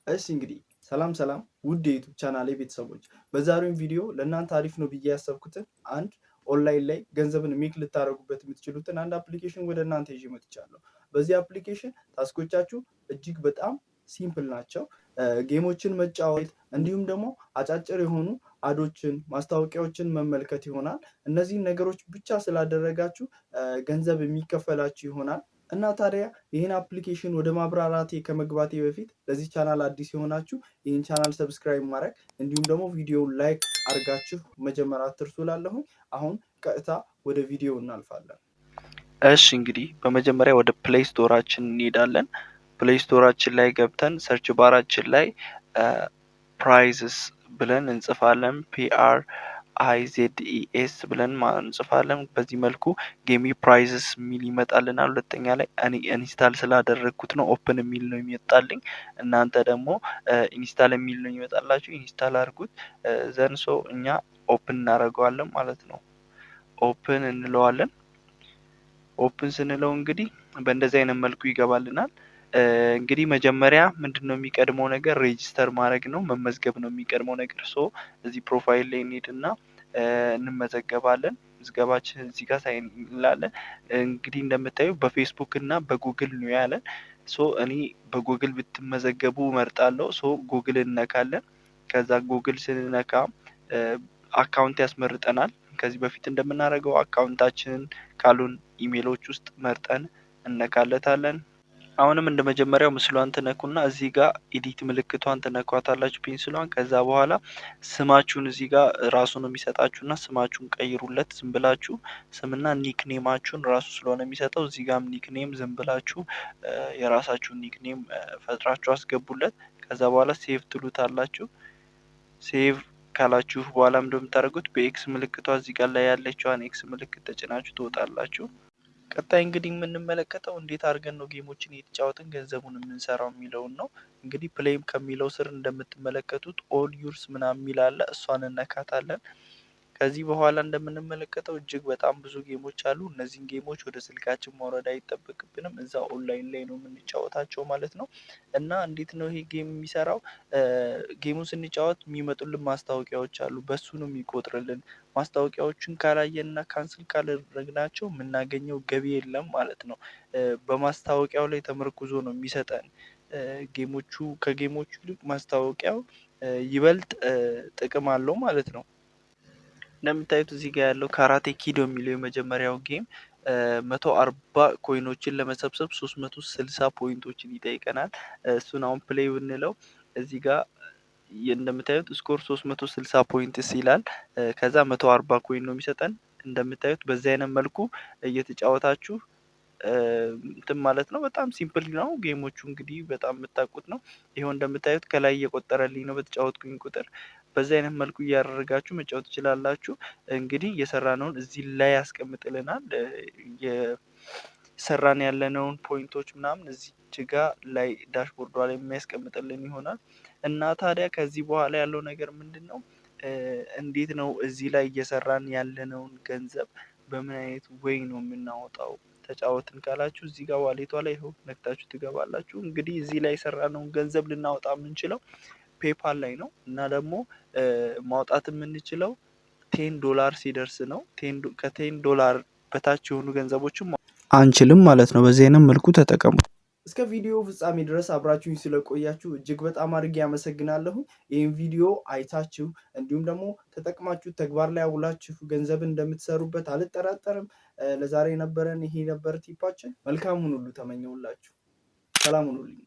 እሺ እንግዲህ ሰላም ውድ የዩቲዩብ ቻናሌ ቤተሰቦች፣ በዛሬው ቪዲዮ ለእናንተ አሪፍ ነው ብዬ ያሰብኩትን አንድ ኦንላይን ላይ ገንዘብን ሜክ ልታደርጉበት የምትችሉትን አንድ አፕሊኬሽን ወደ እናንተ ይዤ መጥቻለሁ። በዚህ አፕሊኬሽን ታስኮቻችሁ እጅግ በጣም ሲምፕል ናቸው። ጌሞችን መጫወት እንዲሁም ደግሞ አጫጭር የሆኑ አዶችን፣ ማስታወቂያዎችን መመልከት ይሆናል። እነዚህን ነገሮች ብቻ ስላደረጋችሁ ገንዘብ የሚከፈላችሁ ይሆናል። እና ታዲያ ይህን አፕሊኬሽን ወደ ማብራራቴ ከመግባቴ በፊት ለዚህ ቻናል አዲስ የሆናችሁ ይህን ቻናል ሰብስክራይብ ማድረግ እንዲሁም ደግሞ ቪዲዮውን ላይክ አድርጋችሁ መጀመር አትርሱ እላለሁኝ። አሁን ቀጥታ ወደ ቪዲዮ እናልፋለን። እሺ እንግዲህ በመጀመሪያ ወደ ፕሌይ ስቶራችን እንሄዳለን። ፕሌይ ስቶራችን ላይ ገብተን ሰርች ባራችን ላይ ፕራይዝስ ብለን እንጽፋለን። PRIZES ብለን እንጽፋለን። በዚህ መልኩ ጌሚ ፕራይዝስ የሚል ይመጣልናል። ሁለተኛ ላይ እኔ ኢንስታል ስላደረግኩት ነው ኦፕን የሚል ነው የሚመጣልኝ። እናንተ ደግሞ ኢንስታል የሚል ነው ይመጣላችሁ። ኢንስታል አድርጉት። ዘንሶ እኛ ኦፕን እናደርገዋለን ማለት ነው። ኦፕን እንለዋለን። ኦፕን ስንለው እንግዲህ በእንደዚህ አይነት መልኩ ይገባልናል። እንግዲህ መጀመሪያ ምንድነው የሚቀድመው ነገር ሬጂስተር ማድረግ ነው፣ መመዝገብ ነው የሚቀድመው ነገር። እዚህ ፕሮፋይል ላይ እንሄድና እንመዘገባለን። ምዝገባችን እዚህ ጋር ሳይን እንላለን። እንግዲህ እንደምታዩ በፌስቡክ እና በጉግል ነው ያለን። እኔ በጉግል ብትመዘገቡ እመርጣለሁ። ጉግል እንነካለን። ከዛ ጉግል ስንነካ አካውንት ያስመርጠናል። ከዚህ በፊት እንደምናደርገው አካውንታችንን ካሉን ኢሜሎች ውስጥ መርጠን እነካለታለን። አሁንም እንደ መጀመሪያው ምስሏን ትነኩና እዚህ ጋር ኤዲት ምልክቷን ትነኳታላችሁ፣ ፔንስሏን። ከዛ በኋላ ስማችሁን እዚህ ጋር ራሱ ነው የሚሰጣችሁና ስማችሁን ቀይሩለት። ዝም ብላችሁ ስምና ኒክኔማችሁን ራሱ ስለሆነ የሚሰጠው እዚህ ጋርም ኒክኔም ዝም ብላችሁ የራሳችሁን ኒክኔም ፈጥራችሁ አስገቡለት። ከዛ በኋላ ሴቭ ትሉታላችሁ። ሴቭ ካላችሁ በኋላ እንደምታደርጉት በኤክስ ምልክቷ እዚህ ጋር ላይ ያለችዋን ኤክስ ምልክት ተጭናችሁ ትወጣላችሁ። ቀጣይ እንግዲህ የምንመለከተው እንዴት አድርገን ነው ጌሞችን እየተጫወትን ገንዘቡን የምንሰራው የሚለውን ነው። እንግዲህ ፕሌይም ከሚለው ስር እንደምትመለከቱት ኦል ዩርስ ምናምን የሚል አለ። እሷን እነካታለን። ከዚህ በኋላ እንደምንመለከተው እጅግ በጣም ብዙ ጌሞች አሉ። እነዚህን ጌሞች ወደ ስልካችን ማውረድ አይጠበቅብንም፣ እዛ ኦንላይን ላይ ነው የምንጫወታቸው ማለት ነው። እና እንዴት ነው ይሄ ጌም የሚሰራው? ጌሙን ስንጫወት የሚመጡልን ማስታወቂያዎች አሉ፣ በሱ ነው የሚቆጥርልን። ማስታወቂያዎችን ካላየንና ካንስል ካላደረግናቸው የምናገኘው ገቢ የለም ማለት ነው። በማስታወቂያው ላይ ተመርኩዞ ነው የሚሰጠን። ከጌሞቹ ይልቅ ማስታወቂያው ይበልጥ ጥቅም አለው ማለት ነው። እንደምታዩት እዚህ ጋር ያለው ካራቴ ኪዶ የሚለው የመጀመሪያው ጌም 140 ኮይኖችን ለመሰብሰብ 360 ፖይንቶችን ይጠይቀናል። እሱን አሁን ፕሌይ ብንለው እዚህ ጋር እንደምታዩት ስኮር 360 ፖይንትስ ይላል። ከዛ 140 ኮይን ነው የሚሰጠን። እንደምታዩት በዚህ አይነት መልኩ እየተጫወታችሁ እንትን ማለት ነው። በጣም ሲምፕል ነው። ጌሞቹ እንግዲህ በጣም የምታውቁት ነው። ይሄው እንደምታዩት ከላይ እየቆጠረልኝ ነው በተጫወትኩኝ ቁጥር። በዚህ አይነት መልኩ እያደረጋችሁ መጫወት ትችላላችሁ። እንግዲህ እየሰራነውን እዚህ ላይ ያስቀምጥልናል። የሰራን ያለነውን ፖይንቶች ምናምን እዚህ ጋ ላይ ዳሽቦርዷ ላይ የሚያስቀምጥልን ይሆናል። እና ታዲያ ከዚህ በኋላ ያለው ነገር ምንድን ነው? እንዴት ነው እዚህ ላይ እየሰራን ያለነውን ገንዘብ በምን አይነት ወይ ነው የምናወጣው? ተጫወትን ካላችሁ እዚህ ጋር ዋሌቷ ላይ ይኸው ነክታችሁ ትገባላችሁ። እንግዲህ እዚህ ላይ የሰራነውን ገንዘብ ልናወጣ የምንችለው ፔፓል ላይ ነው። እና ደግሞ ማውጣት የምንችለው $10 ሲደርስ ነው። ከ$10 በታች የሆኑ ገንዘቦችም አንችልም ማለት ነው። በዚህ አይነት መልኩ ተጠቀሙ። እስከ ቪዲዮ ፍጻሜ ድረስ አብራችሁኝ ስለቆያችሁ እጅግ በጣም አድርጌ አመሰግናለሁ። ይህን ቪዲዮ አይታችሁ እንዲሁም ደግሞ ተጠቅማችሁ ተግባር ላይ አውላችሁ ገንዘብን እንደምትሰሩበት አልጠራጠርም። ለዛሬ የነበረን ይሄ ነበር ቲፓችን። መልካሙን ሁሉ ተመኘውላችሁ። ሰላም ሁኑልኝ።